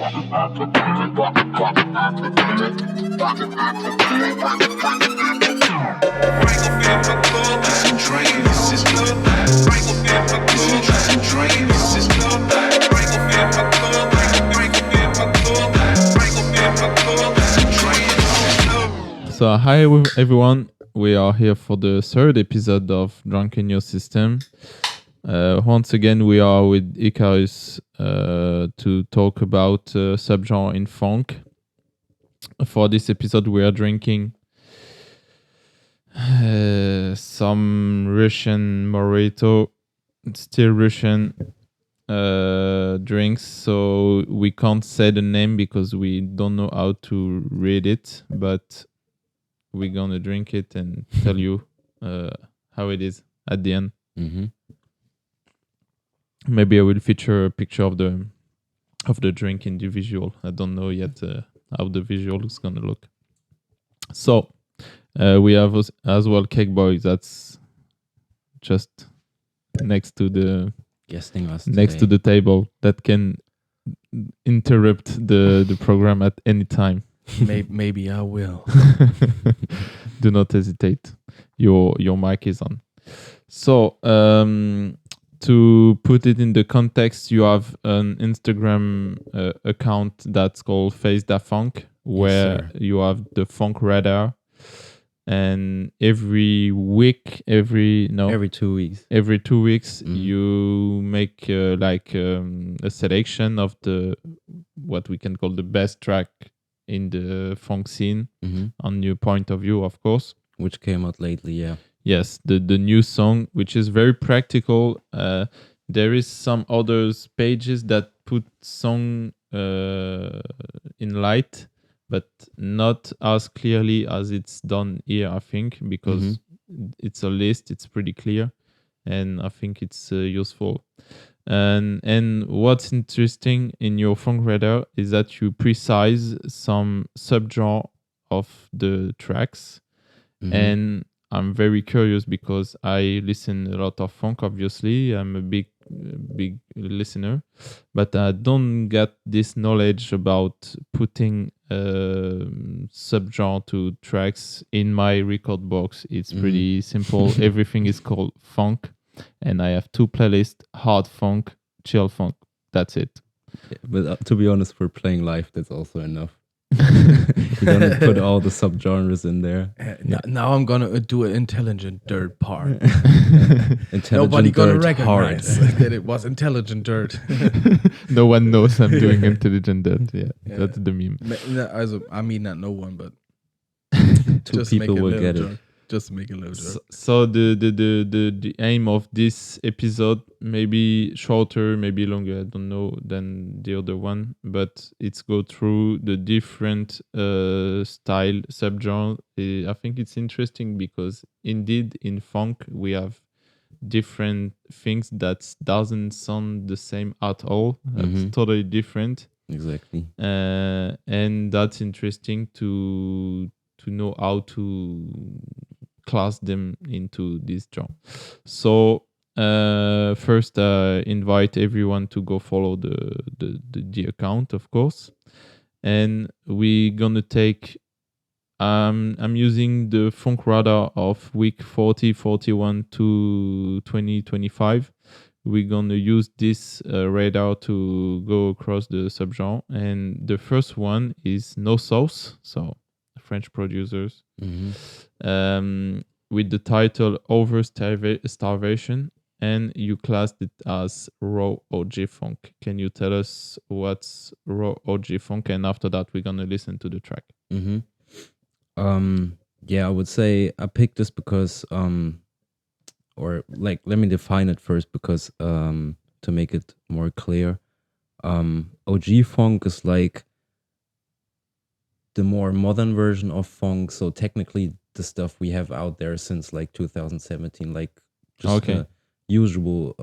So hi everyone, we are here for the third episode of Drunk in Your System. Once again we are with Ikarus to talk about subgenre in funk. For this episode we are drinking some Russian Morito, still Russian drinks, so we can't say the name because we don't know how to read it, but we're gonna drink it and tell you how it is at the end. Mm-hmm. Maybe I will feature a picture of the drink in the visual. I don't know yet how the visual is gonna look. So we have as well CAKEBOY that's just next to the Guesting us next to the table that can interrupt the program at any time. Maybe I will. Do not hesitate. Your mic is on. So to put it in the context, you have an Instagram account that's called Face Tha Phonk, where you have the funk radar, and every 2 weeks, you make a selection of the what we can call the best track in the funk scene, on your point of view, of course. Which came out lately, yeah. Yes, the new song, which is very practical. There is some others pages that put song in light, but not as clearly as it's done here, I think, because it's a list, it's pretty clear, and I think it's useful. And what's interesting in your funk radar is that you precise some subgenre of the tracks, and I'm very curious because I listen a lot of funk. Obviously, I'm a big listener, but I don't get this knowledge about putting subgenre to tracks in my record box. It's pretty simple. Everything is called funk. And I have 2 playlists: hard funk, chill funk. That's it. Yeah, but to be honest, for playing live, that's also enough. You don't put all the subgenres in there. Now I'm gonna do an intelligent dirt part. Nobody gonna recognize that it was intelligent dirt. No one knows I'm doing intelligent dirt. Yeah, that's the meme. I mean, not no one, but 2 people will get it. Just to make a little joke. So the aim of this episode, maybe shorter, maybe longer, I don't know, than the other one, but it's go through the different style subgenre. I think it's interesting because indeed in funk we have different things that doesn't sound the same at all. It's totally different. Exactly. And that's interesting to know how to class them into this genre. So first invite everyone to go follow the account, of course, and we're gonna take I'm using the funk radar of week 40, 41 to 2025. We're gonna use this radar to go across the subgenre, and the first one is No Sauce, so French producers, with the title Over Starvation, and you classed it as raw OG funk. Can you tell us what's raw OG funk? And after that, we're gonna listen to the track. Yeah, I would say I picked this because let me define it first, because to make it more clear, OG funk is like the more modern version of funk. So technically the stuff we have out there since like 2017, like just a usual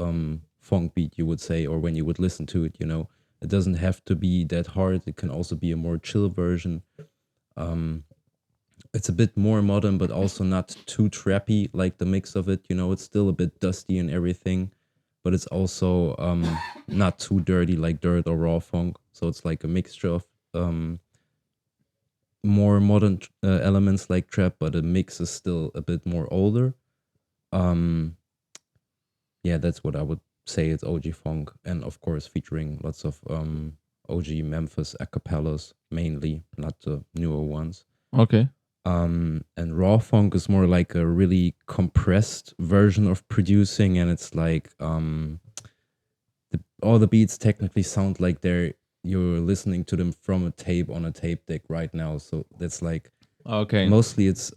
funk beat, you would say, or when you would listen to it, it doesn't have to be that hard. It can also be a more chill version. It's a bit more modern, but also not too trappy, like the mix of it, it's still a bit dusty and everything, but it's also not too dirty like dirt or raw funk. So it's like a mixture of more modern elements like trap, but the mix is still a bit more older. Yeah, that's what I would say. It's OG funk, and of course featuring lots of OG Memphis acapellas mainly, not the newer ones. Okay. And raw funk is more like a really compressed version of producing, and it's like all the beats technically sound like you're listening to them from a tape on a tape deck right now. So that's like Okay. mostly it's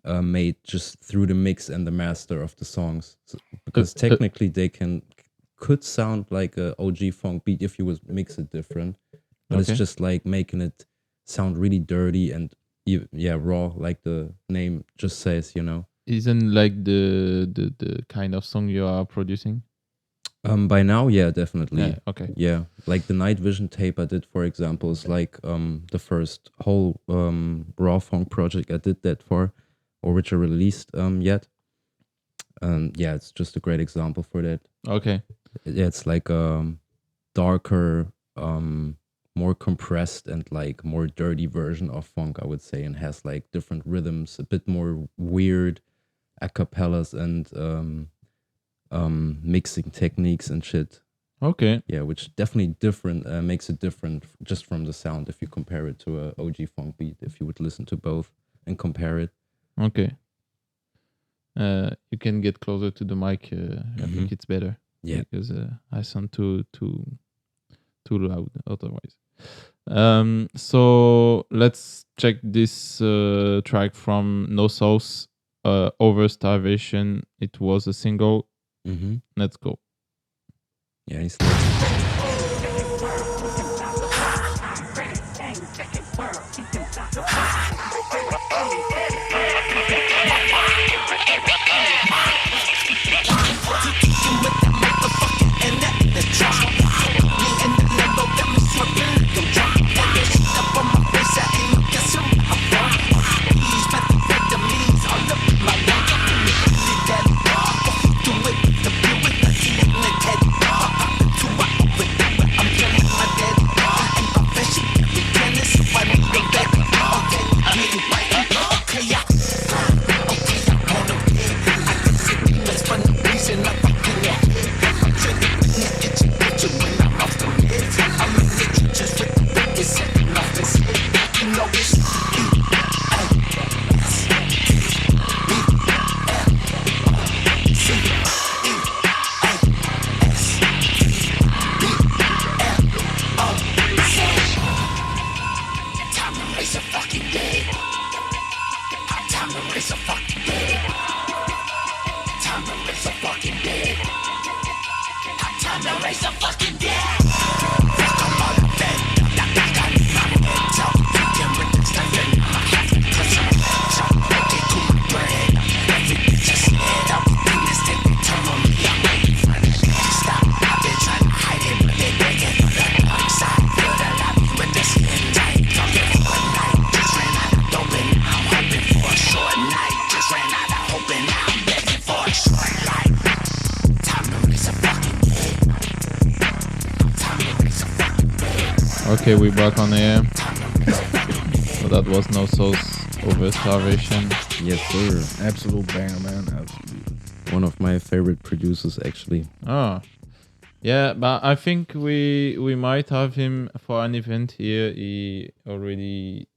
made just through the mix and the master of the songs, because technically they could sound like a OG funk beat if you would mix it different, but Okay. it's just like making it sound really dirty and raw, like the name just says, Isn't like the kind of song you are producing? By now, yeah, definitely. Yeah. Okay. Yeah, like the Night Vision tape I did, for example, is like the first whole raw funk project I did that for, or which I released yet. Yeah, it's just a great example for that. Okay. Yeah, it's like darker, more compressed and like more dirty version of funk, I would say, and has like different rhythms, a bit more weird acapellas and mixing techniques and shit. Okay. Yeah, which definitely makes it different just from the sound if you compare it to a OG funk beat. If you would listen to both and compare it. Okay. You can get closer to the mic. I think it's better. Yeah. Because I sound too loud otherwise. So let's check this track from No Sauce, Over Starvation. It was a single. Mm-hmm. Let's go. Yeah, he's Okay, we're back on air. So that was No Sauce, Over Starvation. Yes, sir. Absolute banger, man. Absolutely. One of my favorite producers, actually. Ah, yeah, but I think we might have him for an event here. He already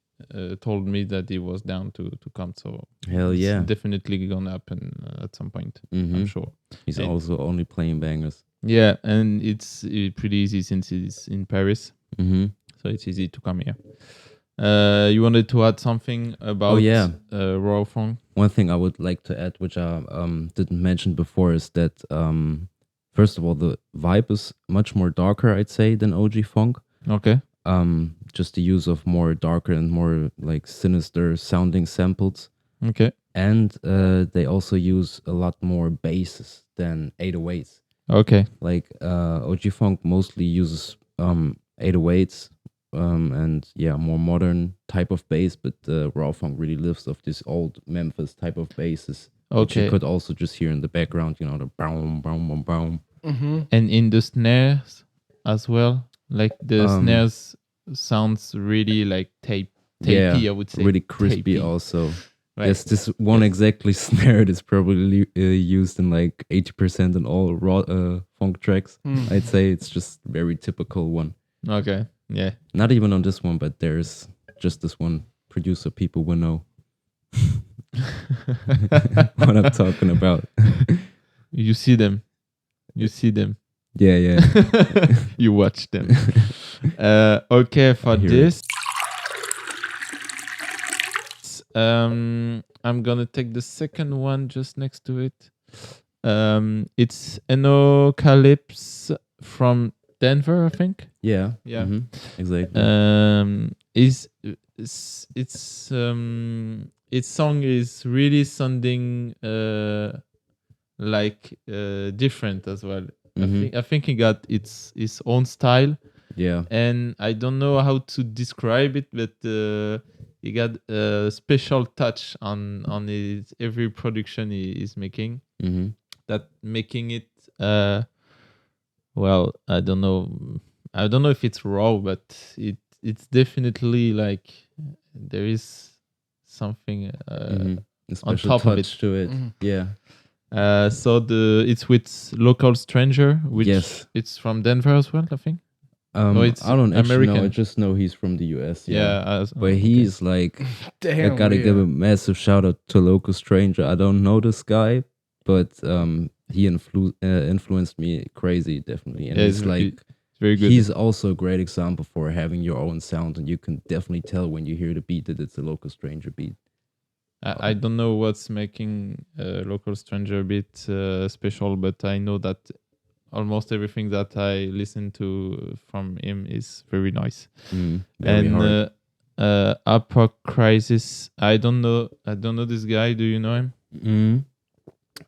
told me that he was down to come, so Hell yeah. it's definitely gonna happen at some point. Mm-hmm. I'm sure. He's And- also only playing bangers. Yeah, and it's pretty easy since he's in Paris, Mm-hmm. so it's easy to come here. You wanted to add something about raw funk? One thing I would like to add, which I didn't mention before, is that first of all, the vibe is much more darker, I'd say, than OG funk. Okay. Just the use of more darker and more like sinister sounding samples. Okay. And they also use a lot more basses than 808s. Okay. Like OG funk mostly uses 808s and more modern type of bass, but raw funk really lives off this old Memphis type of basses, which you could also just hear in the background, the boom, boom, boom, boom. Mm-hmm. And in the snares as well. Like the snares sounds really like tapey, I would say. Really crispy tapey. also. Right. Yes, this one exactly snare is probably used in like 80% in all raw funk tracks. I'd say it's just very typical one. Okay, yeah. Not even on this one, but there's just this one producer people will know what I'm talking about. You see them. Yeah. You watch them. Okay, for this, I'm gonna take the second one just next to it. It's Enokalypse from Denver, I think. Yeah. Yeah. Exactly. Its song is really sounding like different as well. I think he got his own style. Yeah. And I don't know how to describe it, but he got a special touch on his every production he is making. That making it well, I don't know if it's raw, but it's definitely like there is something on top of it to it. Yeah. So it's with Local Stranger, which it's from Denver as well, I think. No, it's I don't actually American. know. I just know he's from the US. Yeah, but he's like, Damn, I gotta give a massive shout out to Local Stranger. I don't know this guy, but he influenced me crazy, definitely. And he's like, very good. He's also a great example for having your own sound, and you can definitely tell when you hear the beat that it's a Local Stranger beat. I don't know what's making Local Stranger beat special, but I know that almost everything that I listen to from him is very nice. Very hard. Apocrisis, I don't know this guy. Do you know him?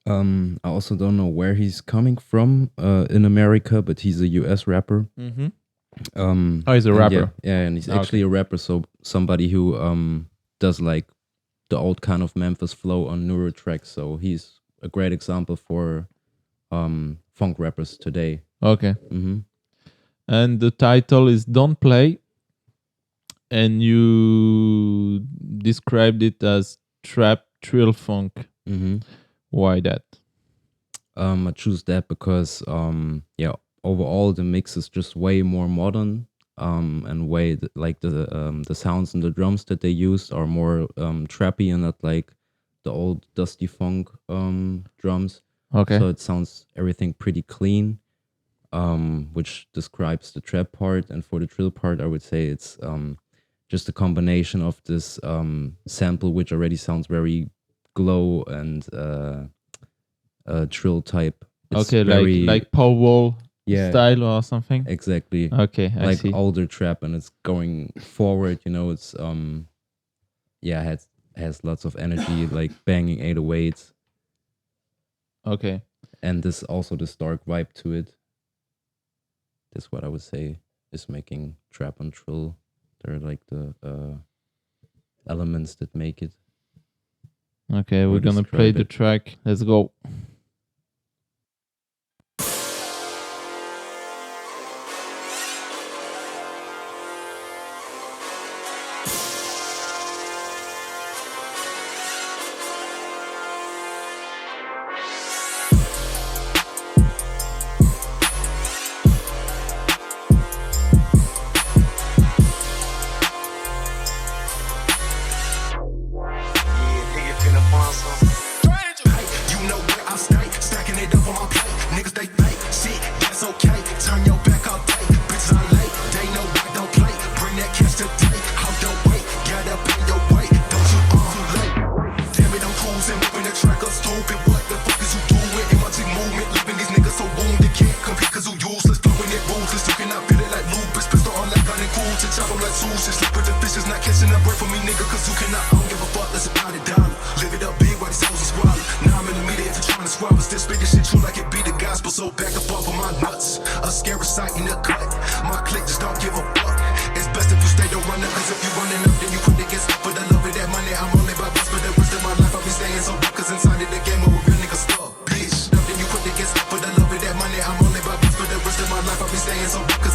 I also don't know where he's coming from in America, but he's a US rapper. He's a rapper. Yeah, and he's actually a rapper, so somebody who does like the old kind of Memphis flow on newer tracks. So he's a great example for funk rappers today. Okay. And the title is Don't Play, and you described it as trap trill funk. Why that? I choose that because overall the mix is just way more modern, and way like the sounds and the drums that they use are more trappy and not like the old dusty funk drums. Okay. So it sounds everything pretty clean, which describes the trap part. And for the trill part, I would say it's just a combination of this sample, which already sounds very glow and trill type. It's very, like Power Wall style or something. Exactly. Okay, I like see. older trap, and it's going forward. You know, it's has lots of energy, like banging 808s. Okay. And this dark vibe to it. That's what I would say is making trap and trill. They're like the elements that make it. Okay, we're gonna play the track. Let's go.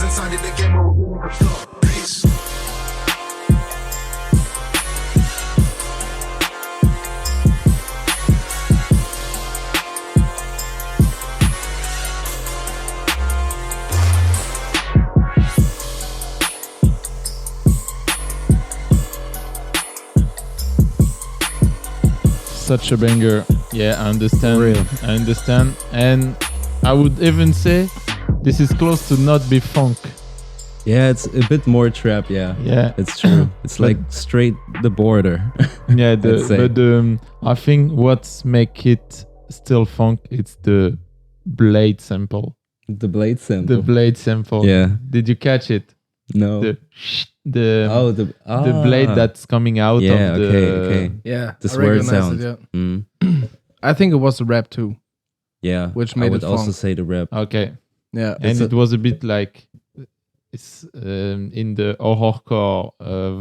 Inside of the game such a banger. Yeah, I understand. Real. I understand. And I would even say this is close to not be funk. Yeah, it's a bit more trap. Yeah, Yeah. it's true. It's like straight the border. Yeah, I'd say. but I think what's make it still funk, it's the blade sample. The blade sample. The blade sample. Yeah. Did you catch it? No. The the blade that's coming out yeah, of the... okay. Yeah, The I swear recognize sound. it, yeah. Mm. I think it was the rap too. Yeah, Which I made would it also funk. say the rap. Okay. Yeah, And it was a bit like... It's in the horrorcore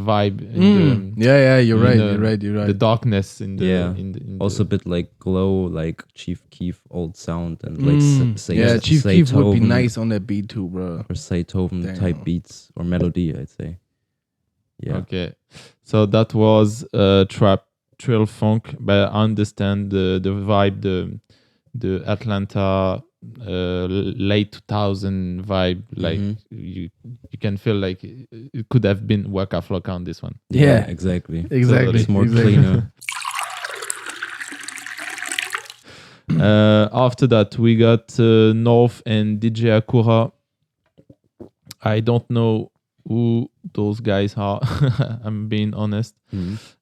vibe. yeah, you're in right. the- You're right. You're The right. darkness in the... Yeah. in Also a the, bit like glow, like Chief Keef old sound and like say Yeah, Chief Keef would be Beethoven nice on that beat too, bro. or Beethoven Damn. type beats or melody, I'd say. Yeah. Okay. So that was trap Trill funk, but I understand the vibe, the Atlanta late 2000 vibe. Like you can feel like it could have been Waka Flocka on this one. Yeah, exactly. exactly. It's more exactly. cleaner. After that, we got Nxrth and DJ ACURA. I don't know who those guys are. I'm being honest.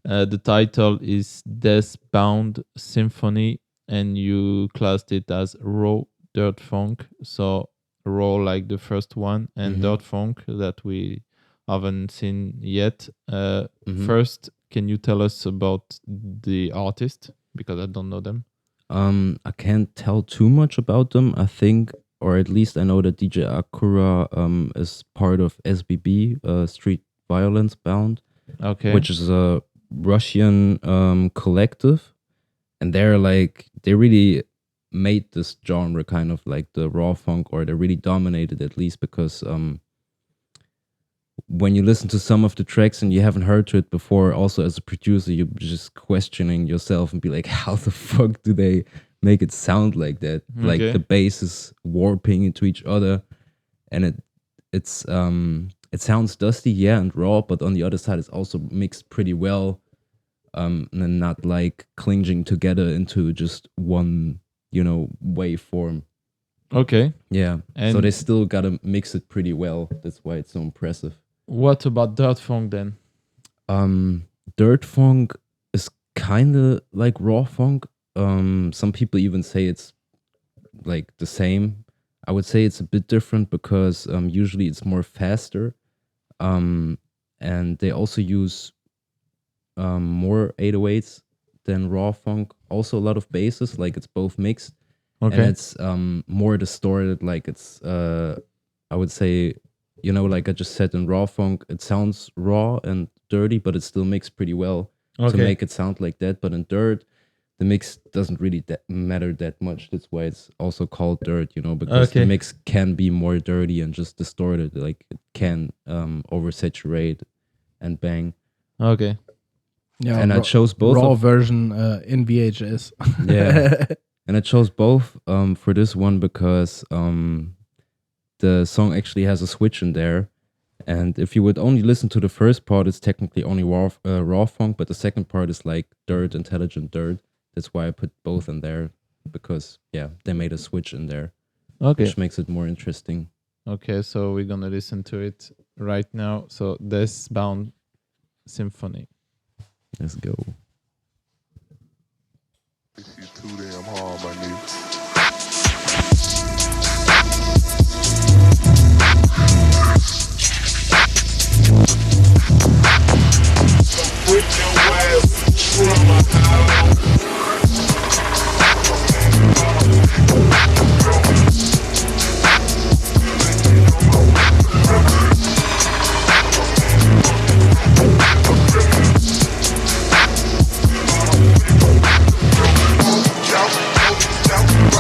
The title is Deathbound Symphony, and you classed it as raw dirt funk. So raw like the first one, and dirt funk that we haven't seen yet. First, can you tell us about the artist? Because I don't know them. I can't tell too much about them. I think, or at least I know that DJ ACURA is part of SBB, Street Violence Bound, Okay. which is a Russian collective, and they really made this genre kind of like the raw funk, or they really dominated at least because when you listen to some of the tracks and you haven't heard it before, also as a producer, you're just questioning yourself and be like, how the fuck do they make it sound like that? Like Okay. the bass is warping into each other, and it sounds dusty, yeah, and raw, but on the other side, it's also mixed pretty well, and not like clinging together into just one, waveform. Okay. Yeah, so And- they still gotta mix it pretty well. That's why it's so impressive. What about dirt funk then? Dirt funk is kind of like raw funk. Some people even say it's like the same. I would say it's a bit different because usually it's more faster, and they also use more 808s than raw funk. Also a lot of basses, like it's both mixed. Okay. And it's more distorted, like it's I would say, like I just said in raw funk, it sounds raw and dirty, but it still mixed pretty well to Okay. make it sound like that. But in dirt, the mix doesn't really matter that much. That's why it's also called dirt, because Okay. the mix can be more dirty and just distorted, like it can oversaturate and bang. Okay. Yeah, And I chose both raw of- version in VHS. Yeah. And I chose both for this one because the song actually has a switch in there. And if you would only listen to the first part, it's technically only raw funk, but the second part is like dirt, intelligent dirt. That's why I put both in there, because, yeah, they made a switch in there, Okay. which makes it more interesting. Okay, so we're gonna listen to it right now. So Deathbound Symphony. Let's go. This is too damn hard, my nigga. Put your ass from my house. Jump, jump, jump.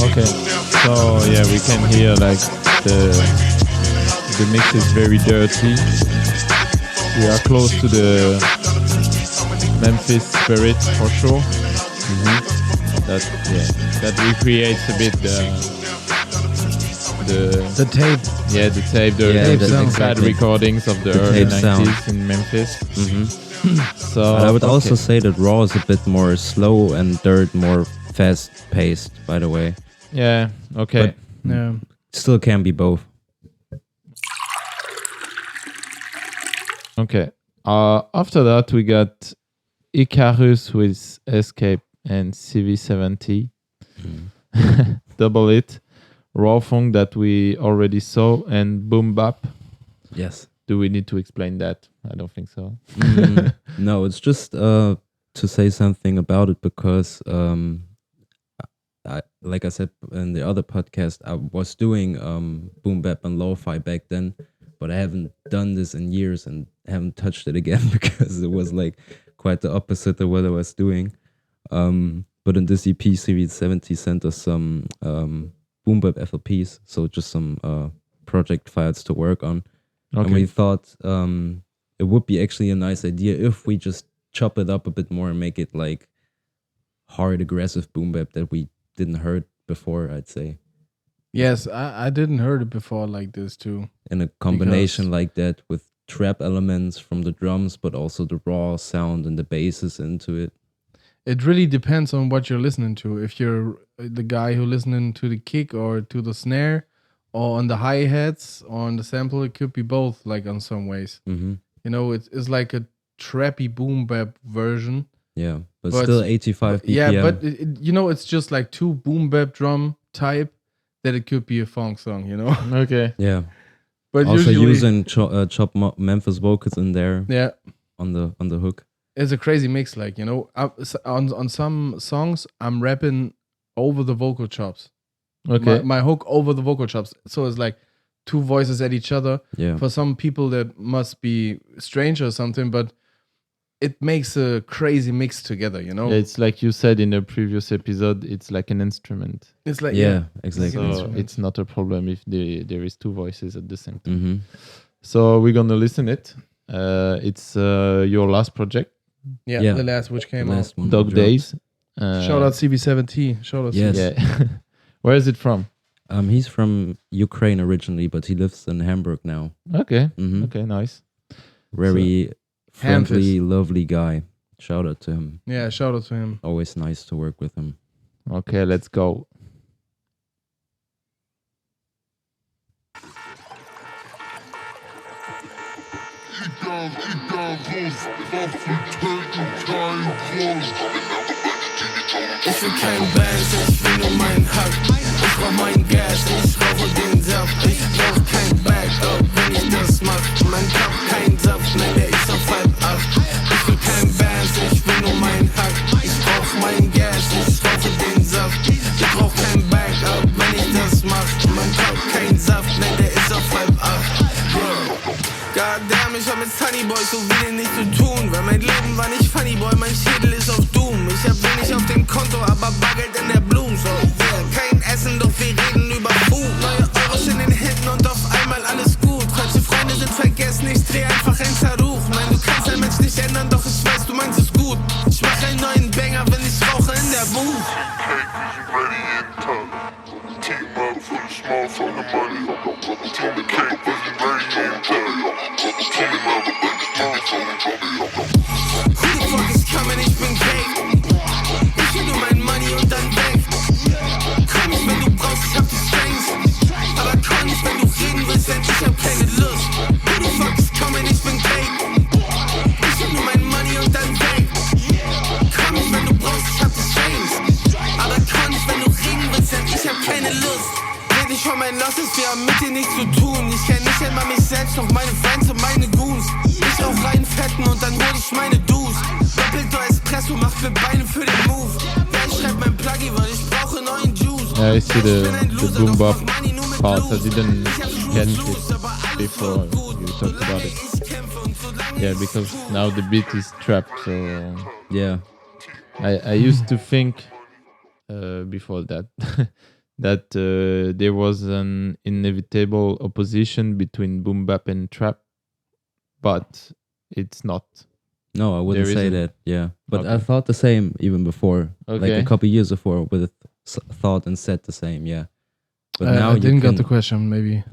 Okay, so yeah, we can hear like the mix is very dirty. We are close to the Memphis spirit for sure. That recreates a bit The tape. the tape, the bad recordings of the early 90s in Memphis. So But I would also say that Raw is a bit more slow and Dirt more fast paced, by the way. yeah, okay. Yeah. Still can be both. Okay. After that, we got Ikarus with Escape and CV70. Double It. Raw Phonk that we already saw, and Boom Bap. Yes. Do we need to explain that? I don't think so. No, it's just to say something about it because, like I said in the other podcast, I was doing boom bap and lo-fi back then, but I haven't done this in years and haven't touched it again because it was like quite the opposite of what I was doing. But in this EP, CV70 sent us some boom bap FLPs, so just some project files to work on. Okay. And we thought it would be actually a nice idea if we just chop it up a bit more and make it like hard, aggressive boom bap that we didn't heard before, I'd say. Yes, I didn't heard it before like this too. In a combination like that with trap elements from the drums, but also the raw sound and the basses into it. It really depends on what you're listening to. If you're the guy who listening to the kick or to the snare or on the hi-hats or on the sample, it could be both, like on some ways. Mm-hmm. You know, it's like a trappy boom bap version. Yeah, but still 85 BPM. Yeah, but you know, it's just like two boom bap drum type that it could be a funk song, you know? Okay. Yeah. But Also usually, using chop Memphis vocals in there yeah, on the hook. it's a crazy mix. Like, you know, on some songs, I'm rapping over the vocal chops. Okay. My hook over the vocal chops. So it's like two voices at each other. Yeah. For some people, that must be strange or something, but it makes a crazy mix together, you know? Yeah, it's like you said in a previous episode, it's like an instrument. It's like, Yeah, exactly. So instrument. it's not a problem if there is two voices at the same time. Mm-hmm. So we're gonna listen it. It's your last project, Yeah, Yeah. the last which came out. Last one. Dog dropped. Days. Shout out CB17. Shout out Yes. Yeah. Where is it from? He's from Ukraine originally, but he lives in Hamburg now. Okay. Mm-hmm. Okay, nice. Very friendly, Memphis. lovely guy. Shout out to him. Yeah, shout out to him. Always nice to work with him. Okay, let's go. Ich will kein Bass, ich will nur meinen Hack. Ich brauch meinen Gas, ich rauche den Saft. Ich brauch kein Backup, wenn ich das mach. Mein Kopf kein Saft, nein, der ist auf halb acht. Ich will kein Bass, ich will nur meinen Hack. Ich brauch meinen Gas, ich rauche den Saft. Ich brauch kein Backup, wenn ich das mach. Mein Kopf kein Saft, nein, der ist auf halb acht. Goddamn, ich hab mit Sunnyboy so wenig nicht zu tun. Weil mein Leben war nicht Funnyboy, mein Schädel ist auf Doom. Ich hab wenig auf dem Konto, aber Bargeld in der Blume. So, yeah, kein Essen, doch wir reden über Food. Neue Euros in den Händen und auf einmal alles gut. Falsche Freunde sind vergessen, ich dreh einfach ein Taruch. Nein, du kannst ein Mensch nicht ändern, doch ich weiß, du meinst es gut. Ich mach einen neuen Banger, wenn ich rauche in der Booth. Team up for the small for the money. Team the cake was ready in time. Team up for the small for the money. Who the fuck is coming? Ich bin Cake. Ich will nur mein Money und dann weg. Komm nicht, wenn du brauchst, ich hab die Strings. Aber komm nicht, wenn du reden willst, denn ich hab keine Lust. Who the fuck Rente meine Goons. Ich auch reinfetten und dann hol ich meine Dues. Doppelter Espresso macht für Beine für den Move. Ja, ich schreib mein Pluggy, weil ich brauche neuen Juice. I see the boom bap part. I didn't get it before you talked about it. Yeah, because now the beat is trapped. So Yeah. I used to think before that that there was an inevitable opposition between boom bap and trap, but it's not. No, I wouldn't There say isn't. that. Yeah, but I Okay. thought the same even before, like Okay. a couple years before, with thought and said the same. Yeah, but now I you didn't can, got the question. Maybe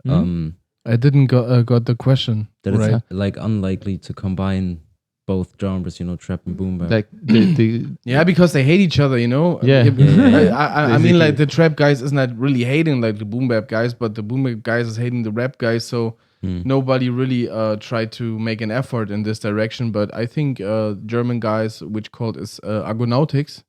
Hmm? I didn't got the question. that it's right. like unlikely to combine both genres, you know, trap and boom bap. Like the Yeah, because they hate each other, you know. Yeah. I mean, like Basically. the trap guys is not really hating like the boom bap guys, but the boom bap guys is hating the rap guys. So nobody really tried to make an effort in this direction. But I think German guys, which called is Argonautics,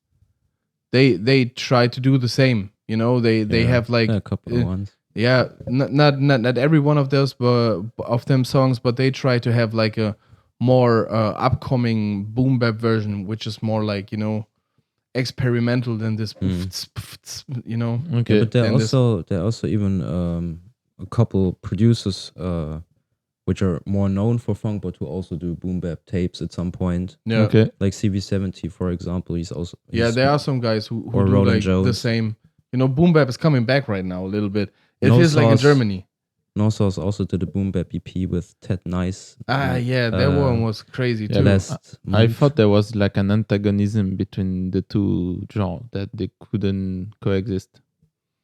they try to do the same. You know, they Yeah, have like a couple of ones. yeah, not every one of those, but of them songs, but they try to have like a more upcoming boom bap version, which is more like, you know, experimental than this, you know. okay. Yeah, but there and this- are also even a couple producers which are more known for funk, but who also do boom bap tapes at some point. Yeah, Okay. Like CV70, for example, he's there are some guys who Or do Roland like the Jones. same. You know, boom bap is coming back right now a little bit. It No feels like in Sauce. Germany. Nosauce also did a boom bap EP with Ted Nice. Yeah, that one was crazy Yeah, too. Last I month. thought there was like an antagonism between the two genres that they couldn't coexist.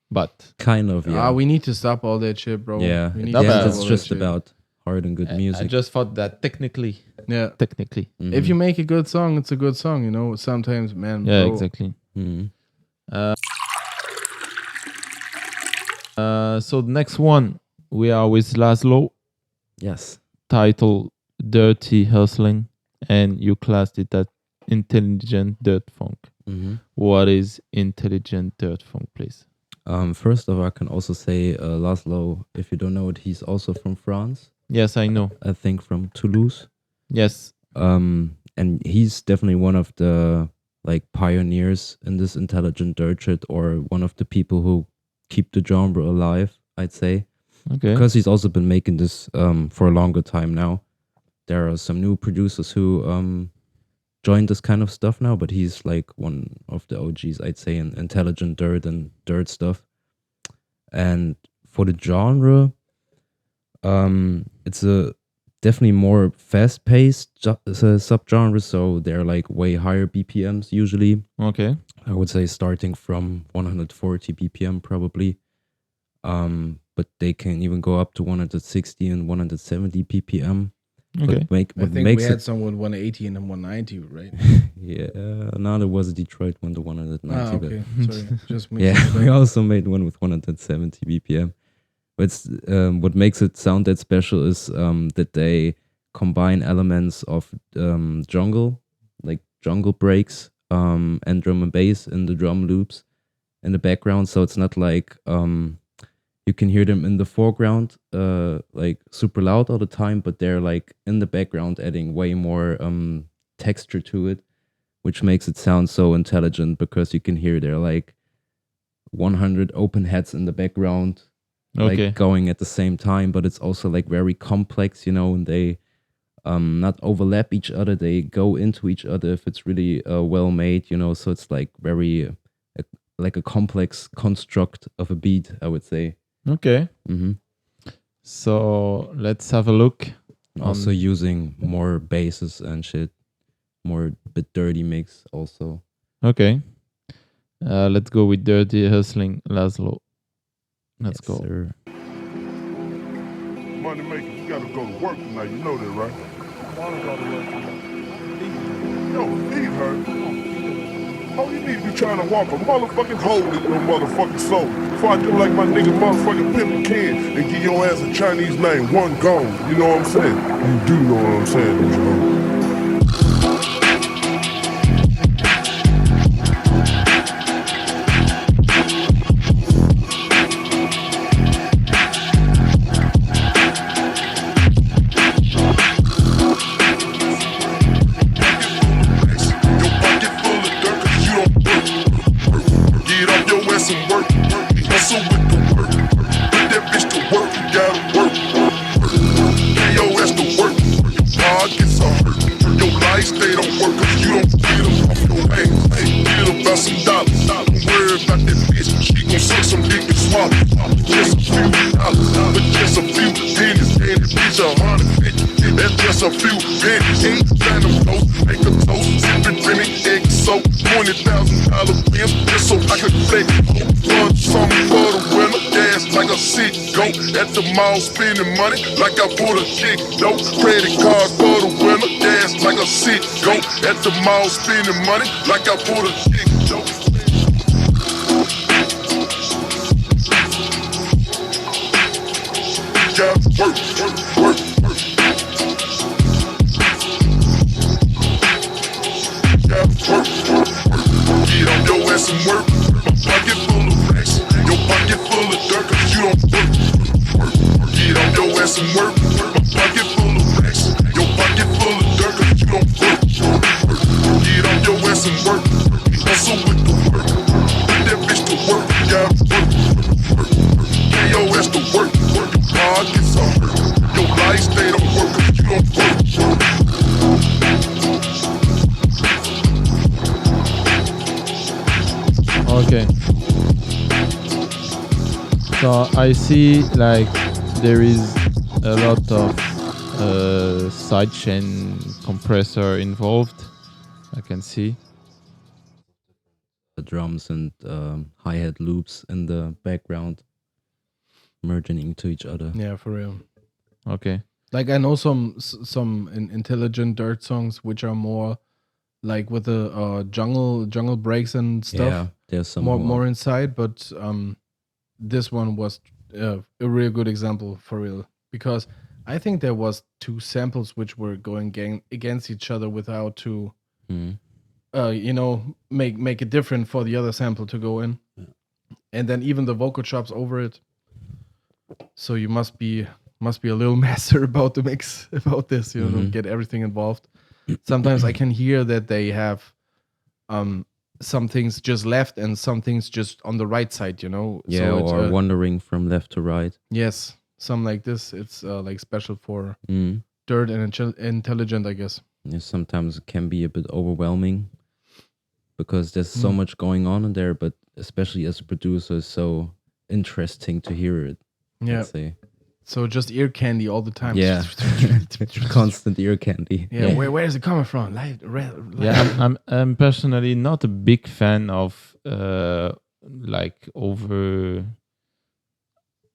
But Kind of, yeah. We need to stop all that shit, bro. yeah, we at need the to end, stop it's all that just shit. about hard and good I music. just thought that technically. Yeah. Mhm. If you make a good song, it's a good song, you know. Sometimes, man. Yeah, bro, exactly. Mhm. So the next one, we are with LAZLOW, Yes. title Dirty Hustling, and you classed it as intelligent dirt funk. Mhm. What is intelligent dirt funk, please? First of all, I can also say LAZLOW, if you don't know it, he's also from France. Yes, I know. I think from Toulouse. Yes. And he's definitely one of the like pioneers in this intelligent dirt shit, or one of the people who keep the genre alive, I'd say. Okay. Because he's also been making this for a longer time now. There are some new producers who joined this kind of stuff now, but he's like one of the OGs, I'd say, in intelligent dirt and dirt stuff. And for the genre, it's a definitely more fast-paced subgenre, so they're like way higher BPMs usually. Okay. I would say starting from 140 BPM probably. But they can even go up to 160 and 170 BPM. Okay. But I what think makes we had it, some with 180 and then 190, right? yeah, now there was a Detroit one, the 190. But Okay. Sorry. Just yeah, mixing we it up. also made one with 170 BPM. But it's, what makes it sound that special is that they combine elements of jungle, like jungle breaks, and drum and bass in the drum loops in the background. So it's not like you can hear them in the foreground, like super loud all the time, but they're like in the background adding way more texture to it, which makes it sound so intelligent because you can hear there like 100 open hats in the background, like Okay. going at the same time, but it's also like very complex, you know, and they not overlap each other, they go into each other if it's really well made, you know, so it's like very like a complex construct of a beat, I would say. Okay. Mm-hmm. So let's have a look. Also using more basses and shit, more bit dirty mix also. Okay. Let's go with Dirty Hustling, LAZLOW. Let's Yes, go. sir. Money maker, you gotta go to work tonight, you know that, right? I wanna go to work. Yo, feet hurt. Oh, you need to be trying to walk a motherfucking hole in your motherfucking soul. Before I do like my nigga motherfucking Pimp Ken and give your ass a Chinese name, one gone. You know what I'm saying? You do know what I'm saying, don't you know? lights, they don't work cause you don't get them off your ass. Get about some dollars. Don't worry about that bitch. She gon' suck some dick and swallow. Just a few dollars, but just a few pennies. And the bitch 150. That's just a few pennies. Ain't trying to toast, make a toast. Sippin' Remy XO. $20,000 bills just so I could flex. Fun something for the winter. Gas like a sick goat. At the mall spending money like I put a chick dope. Credit cards for the winter. Gas like a sick goat. At the mall spending money like I put a chick dope. Yeah, work, work, work, work. Yeah, work, work, work. Get on your ass and work. My pocket full of racks. Your pocket full of dirt cause you don't work, work, work. Get on your ass and work. My pocket full of racks. Your pocket full of dirt cause you don't work, work, work. Get on your ass and work. Hustle with the work. Put that bitch to work. Yeah, work, work, work. Get your ass to work, work. Pockets are hurt. Your lights, they don't work cause you don't work. Okay. So I see like there is a lot of sidechain compressor involved. I can see. The drums and hi-hat loops in the background merging into each other. Yeah, for real. Okay. Like I know some intelligent dirt songs which are more like with the jungle breaks and stuff. Yeah, there's some more inside, but this one was a real good example for real because I think there was two samples which were going against each other without to make it different for the other sample to go in. Yeah. And then even the vocal chops over it. So you must be a little master about the mix about this, don't get everything involved. Sometimes I can hear that they have some things just left and some things just on the right side, Yeah, so or wandering from left to right. Yes, some like this. It's like special for dirt and intelligent, I guess. Yeah, sometimes it can be a bit overwhelming because there's so much going on in there, but especially as a producer, it's so interesting to hear it. Yeah. Let's say. So just ear candy all the time. Yeah. Constant ear candy. Yeah. Where is it coming from? Light, red. Yeah, I'm personally not a big fan of like over,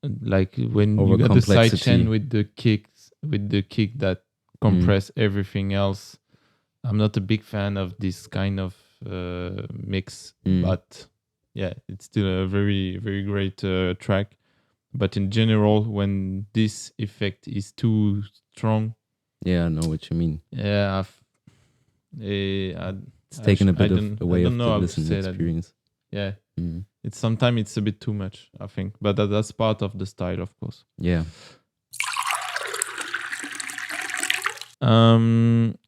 like when Over you got the complexity. sidechain with the kick that compress everything else. I'm not a big fan of this kind of mix, but yeah, it's still a very, very great track. But in general, when this effect is too strong, Yeah, I know what you mean. yeah, It's taken a bit away of the listening experience. Yeah, it's sometimes it's a bit too much, I think, but that's part of the style, of course. Yeah.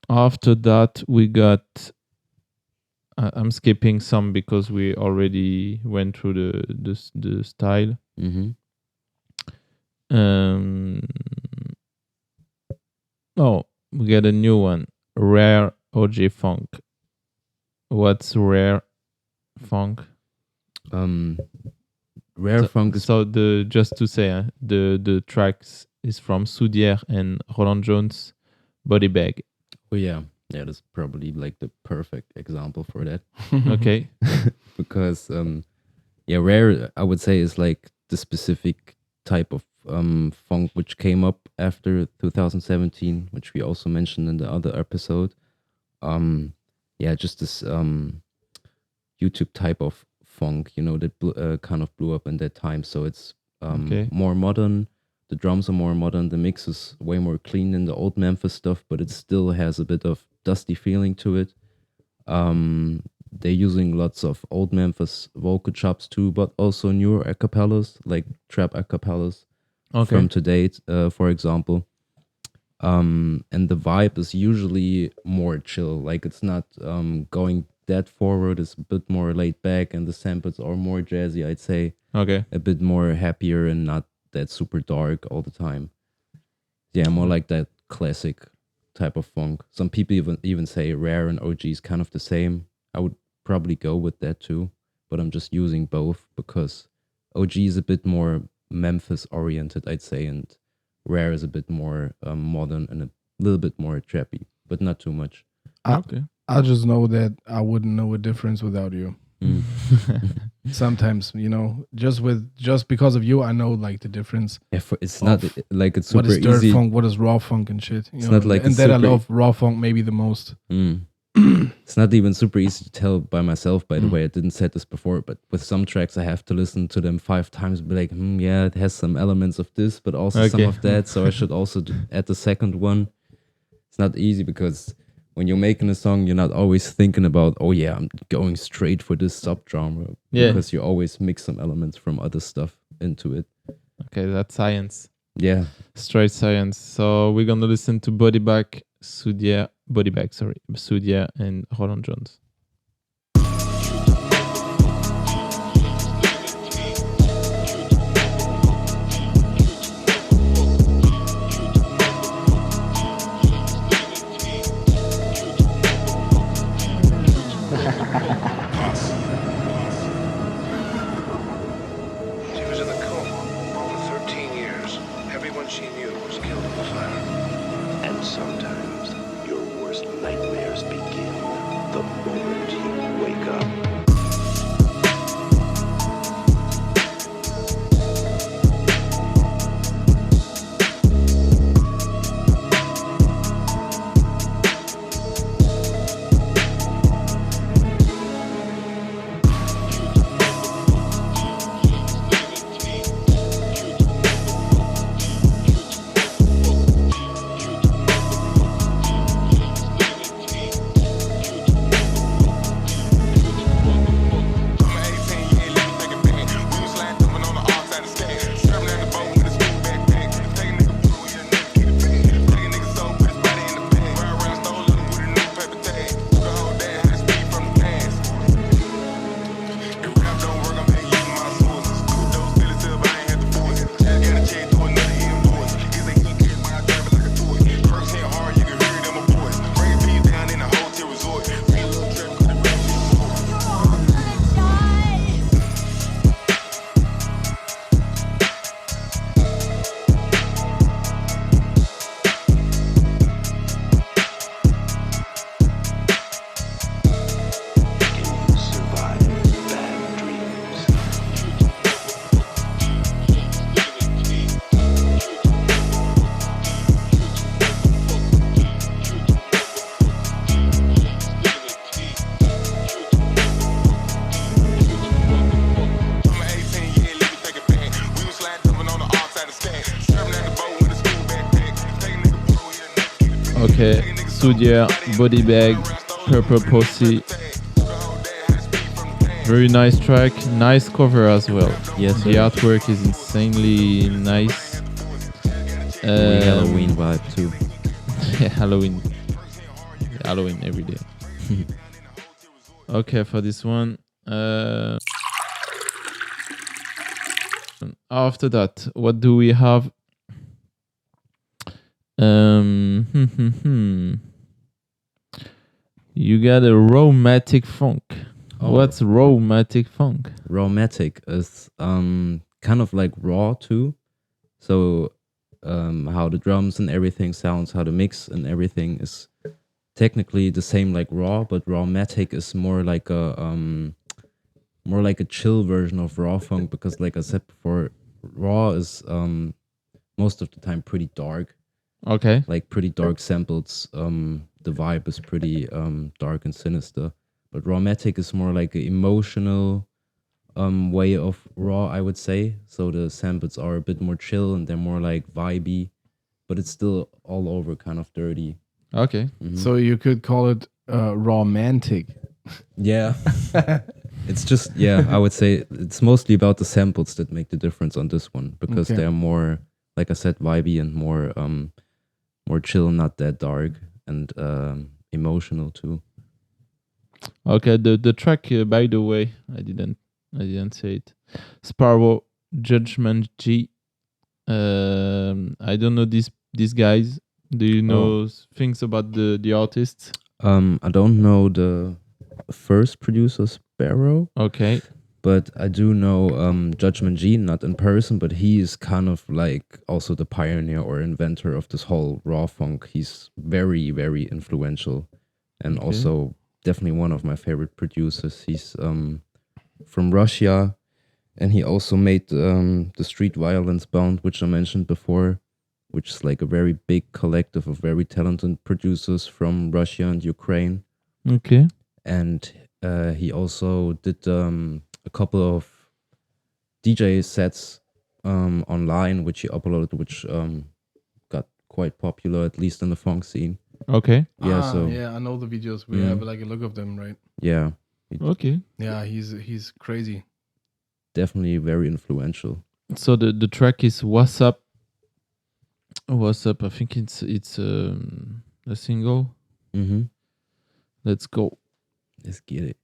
After that, we got. I'm skipping some because we already went through the style. Oh, we got a new one. Rare OG Funk. What's Rare Funk? Rare Funk is so just to say, the tracks is from Soudière and Roland Jones' Body Bag. Oh yeah, that's probably like the perfect example for that. Okay. Because Rare, I would say, is like the specific type of funk which came up after 2017, which we also mentioned in the other episode. Just this YouTube type of funk, that kind of blew up in that time. So it's more modern. The drums are more modern. The mix is way more clean than the old Memphis stuff, but it still has a bit of dusty feeling to it. They're using lots of old Memphis vocal chops too, but also newer acapellas, like trap acapellas from today, for example. And the vibe is usually more chill. Like it's not going that forward. It's a bit more laid back, and the samples are more jazzy, I'd say. Okay. A bit more happier and not that super dark all the time. Yeah, more like that classic type of funk. Some people even say rare and OG is kind of the same. I would probably go with that too, but I'm just using both because OG is a bit more Memphis oriented, I'd say, and rare is a bit more modern and a little bit more trappy, but not too much. Okay. I just know that I wouldn't know a difference without you. Sometimes, just because of you, I know like the difference. Yeah, it's not like it's super what is dirt easy. funk, what is raw funk and shit. It's not like and that I love raw funk maybe the most. It's not even super easy to tell by myself, by the way. I didn't say this before, but with some tracks I have to listen to them 5 times and be like, yeah, it has some elements of this, but also some of that, so I should also add the second one. It's not easy because when you're making a song, you're not always thinking about, oh yeah, I'm going straight for this subgenre. Yeah. Because you always mix some elements from other stuff into it. Okay, that's science. Yeah. Straight science. So we're gonna listen to Soudière, Soudière and Roland Jones. She was in a coma for 13 years. Everyone she knew was killed in the fire. And sometimes your worst nightmares begin the moment you wake up. Okay, Soudière, Body Bag, Purple Pussy. Very nice track, nice cover as well. Yes, the artwork is insanely nice. Halloween vibe too. Yeah, Halloween every day. Okay, for this one. After that, what do we have? You got a Rawmatic Phonk. Oh. What's Rawmatic Phonk? Rawmatic is kind of like raw too. So how the drums and everything sounds, how the mix and everything is technically the same like raw, but Rawmatic is more like a chill version of raw funk, because like I said before, raw is most of the time pretty dark. Okay. Like pretty dark samples. The vibe is pretty dark and sinister. But Rawmatic is more like an emotional way of raw, I would say. So the samples are a bit more chill and they're more like vibey, but it's still all over kind of dirty. Okay. Mm-hmm. So you could call it romantic. Yeah. It's just, yeah, I would say it's mostly about the samples that make the difference on this one, because Okay. they're more, like I said, vibey and more chill, not that dark, and emotional too. Okay, the track, by the way, I didn't say it. Spvrrow, Judgement G. I don't know these guys, Do you know things about the artists? I don't know the first producer, Spvrrow, Okay. but I do know Judgement G, not in person, but he is kind of like also the pioneer or inventor of this whole raw funk. He's very, very influential and Okay. also definitely one of my favorite producers. He's from Russia, and he also made the Street Violence Bound, which I mentioned before, which is like a very big collective of very talented producers from Russia and Ukraine. Okay. And he also did a couple of DJ sets online, which he uploaded, which got quite popular, at least in the funk scene. Okay. Yeah, so I know the videos. We have like a look of them, right? yeah, Okay. Yeah, he's crazy. definitely very influential. So the track is What's Up. What's Up? I think it's a single. Mm-hmm. Let's go. Let's get it.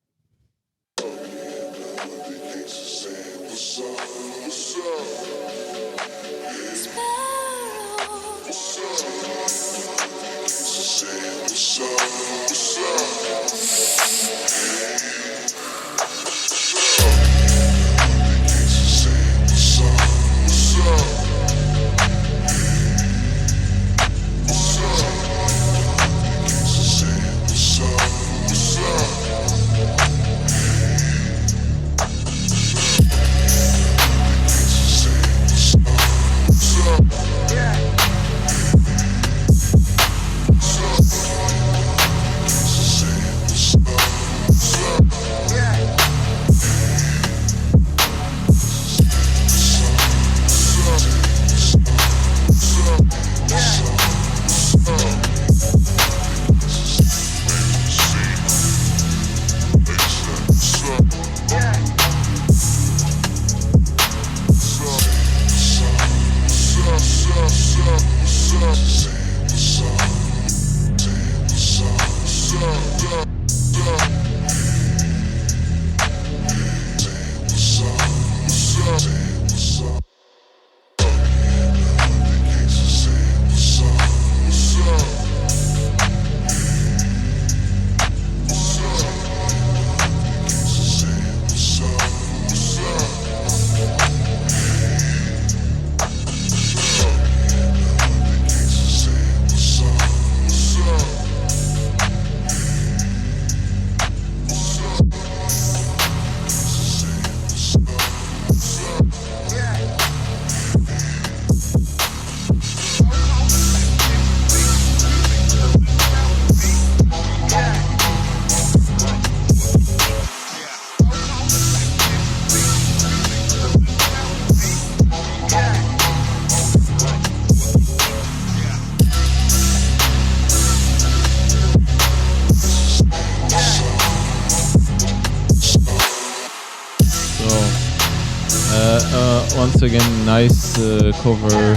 Once again, nice cover,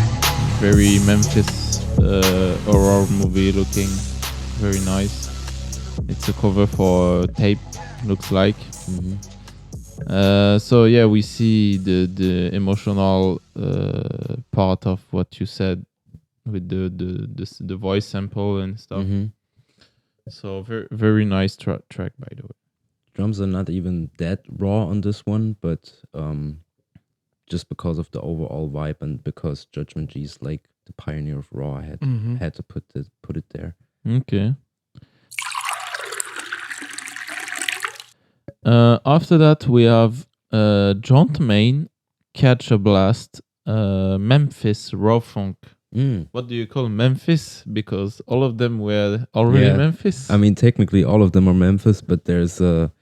very Memphis horror movie looking, very nice. It's a cover for tape, looks like. So yeah, we see the emotional part of what you said with the voice sample and stuff. So very very nice track by the way. Drums are not even that raw on this one, but just because of the overall vibe and because Judgement G is like the pioneer of raw, I had to put it there. Okay. After that, we have Juntmane, Catch a Blast, Memphis Raw Phonk. What do you call Memphis? Because all of them were already Memphis. I mean, technically all of them are Memphis, but there's a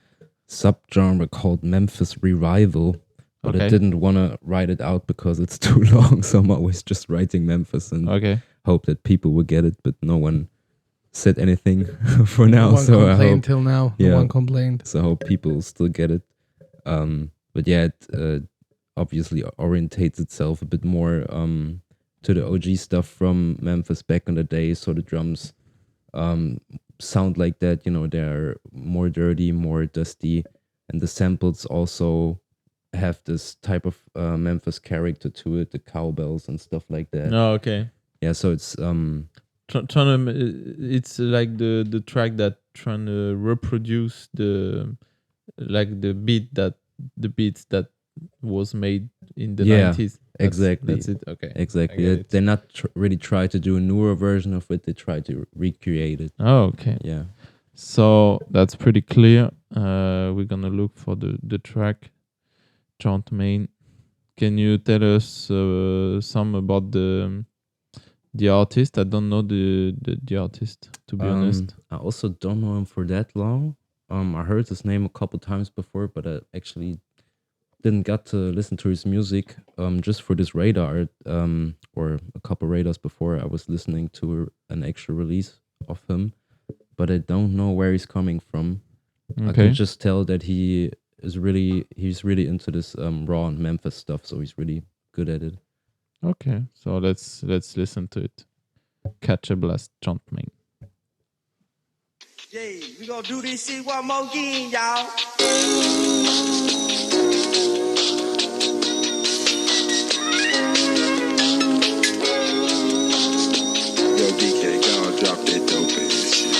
subgenre called Memphis Revival. But I didn't want to write it out because it's too long, so I'm always just writing Memphis and hope that people will get it, but no one said anything for now. No one so complained till now. No one complained. So I hope people still get it. But yeah, it obviously orientates itself a bit more to the OG stuff from Memphis back in the day. So the drums sound like that, you know, they're more dirty, more dusty, and the samples also have this type of Memphis character to it, the cowbells and stuff like that. Oh, okay. Yeah, so it's trying to, it's like the track that trying to reproduce the beats that was made in the 90s. Exactly. That's it. Okay. Exactly. I get it. They're not really try to do a newer version of it. They try to recreate it. Oh, okay. Yeah. So that's pretty clear. We're gonna look for the track Juntmane. Can you tell us some about the artist? I don't know the artist, to be honest. I also don't know him for that long. I heard his name a couple times before, but I actually didn't get to listen to his music. Just for this radar, or a couple radars before, I was listening to an extra release of him, but I don't know where he's coming from. I Okay. can just tell that he's really into this raw and Memphis stuff, so he's really good at it. Okay. So let's listen to it. Catch a blast, Juntmane. Yeah, we gonna do this shit one more again, y'all. Yo, DK, go and drop that dope ass shit.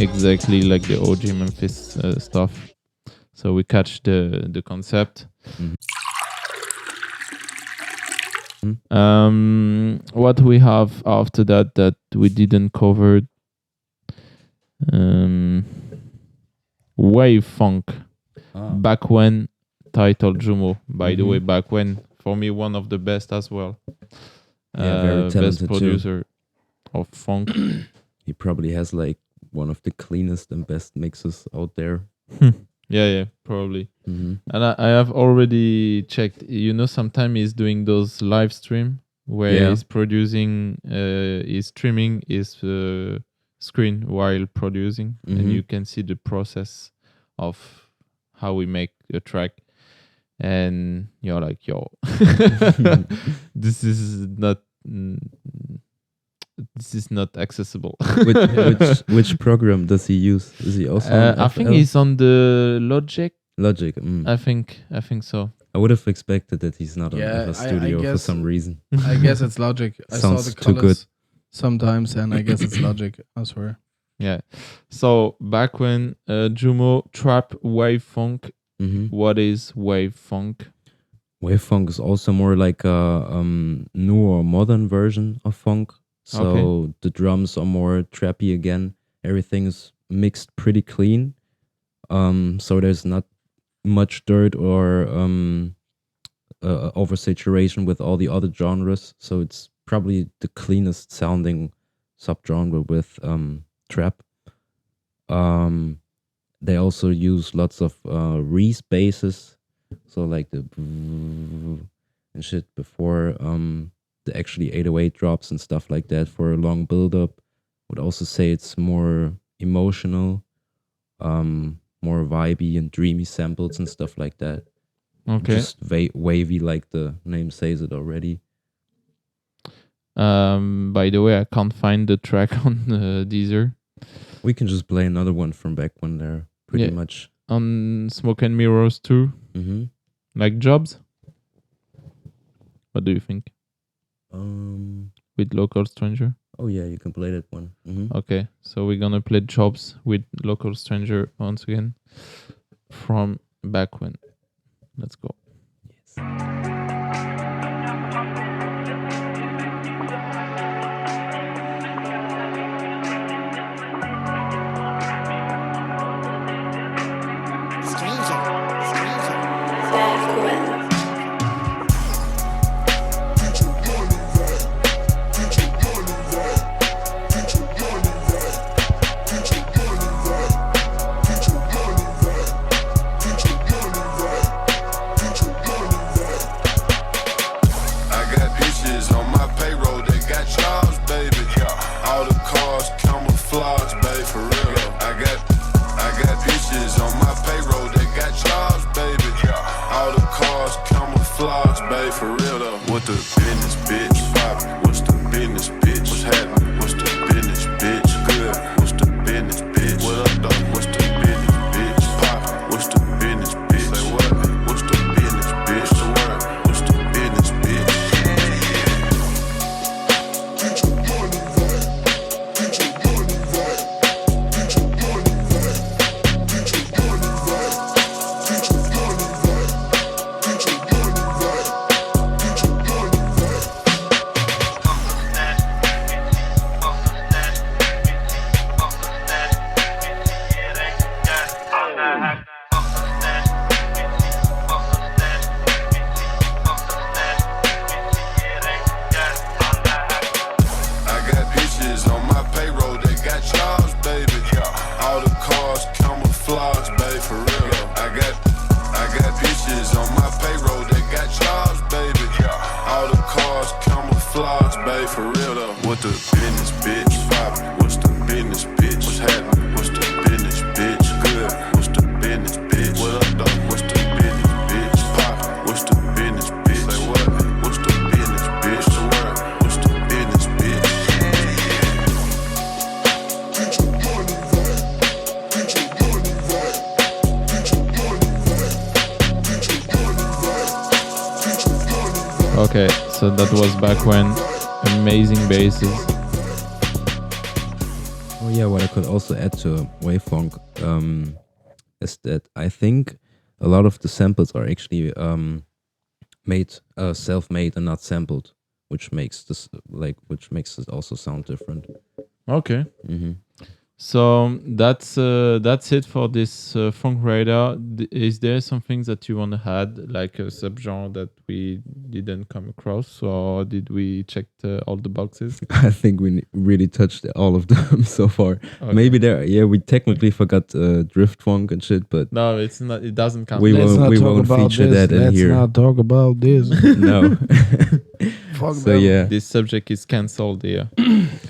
Exactly like the OG Memphis stuff. So we catch the concept. What we have after that we didn't cover, Wave Phonk, Backwhen, title Jumo. By the way, Backwhen for me one of the best as well. Very talented best producer of funk. He probably has like one of the cleanest and best mixes out there. Yeah, probably. And I have already checked. Sometimes he's doing those live stream where he's producing, he's streaming his screen while producing, and you can see the process of how we make a track. And you're like, yo, this is not accessible. which program does he use? Is he also on I think he's on the Logic. I think so. I would have expected that he's not on FL Studio I for some reason. I guess it's Logic. I saw Sounds the too colors good. sometimes, and I guess it's Logic. I swear. Yeah. So Backwhen, Jumo, Trap, Wave Phonk. What is Wave Phonk? Wave Phonk is also more like a new or modern version of funk. So the drums are more trappy again. Everything is mixed pretty clean. So there's not much dirt or oversaturation with all the other genres. So it's probably the cleanest sounding subgenre with trap. They also use lots of Reese basses. So like the and shit before the actually 808 drops and stuff like that for a long build up. would also say it's more emotional, more vibey and dreamy samples and stuff like that. Okay. Just wavy, like the name says it already. By the way, I can't find the track on Deezer. We can just play another one from back when they're pretty much on Smoke and Mirrors too. Mm-hmm. Like Jobs. What do you think? With Local Stranger. Oh yeah, you can play that one. Mm-hmm. Okay, so we're gonna play Jobs with Local Stranger once again from Backwhen. Let's go. Yes. Okay, so that was Backwhen. Amazing basses. Oh yeah, what I could also add to wave funk is that I think a lot of the samples are actually self-made and not sampled, which makes it also sound different. Okay. Mm-hmm. So that's it for this Funk Radar. Is there something that you want to add, like a subgenre that we didn't come across, or did we check all the boxes? I think we really touched all of them so far. Okay. Maybe we technically forgot drift funk and shit, but no, it's not. It doesn't count. We won't feature that in here. Let's not talk about this. No. Fuck so them. yeah, this subject is cancelled here.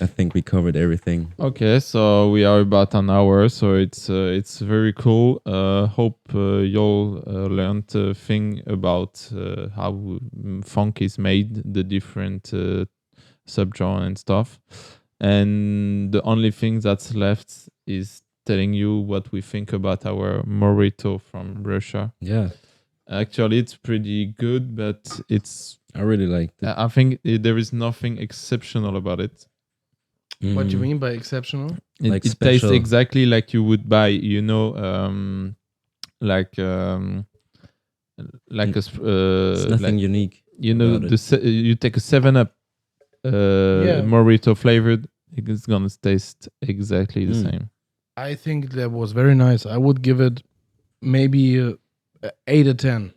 I think we covered everything. Okay, so we are about an hour, so it's very cool. Hope y'all learned a thing about how funk is made, the different subgenre and stuff. And the only thing that's left is telling you what we think about our Morito from Russia. Yeah, actually, it's pretty good, but I really liked it. I think there is nothing exceptional about it. What do you mean by exceptional? It tastes exactly like you would buy, like it's nothing unique. You take a 7-Up Morito flavored, it's gonna taste exactly the same. I think that was very nice. I would give it maybe 8 or 10.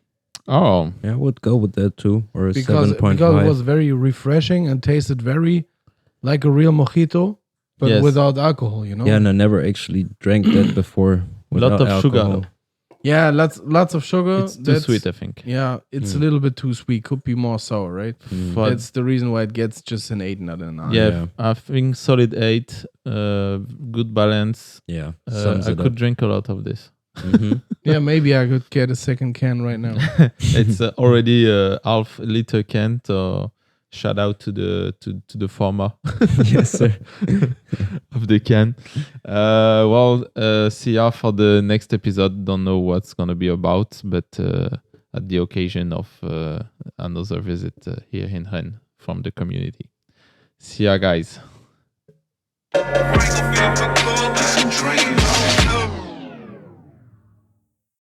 Oh, yeah, I would go with that too, or a 7.5. Because it was very refreshing and tasted very like a real mojito, but without alcohol, Yeah, and I never actually drank that before. A lot of alcohol. sugar. Yeah, lots of sugar. It's too sweet, I think. Yeah, it's a little bit too sweet. Could be more sour, right? That's the reason why it gets just an 8, not a 9. Yeah, I think solid 8. Good balance. Yeah, I could drink a lot of this. Yeah, maybe I could get a second can right now. It's already a half-liter can. So shout out to the farmer. Yes, sir. Of the can. See ya for the next episode. Don't know what's gonna be about, but at the occasion of another visit here in Rennes from the community. See ya, guys. Dreams.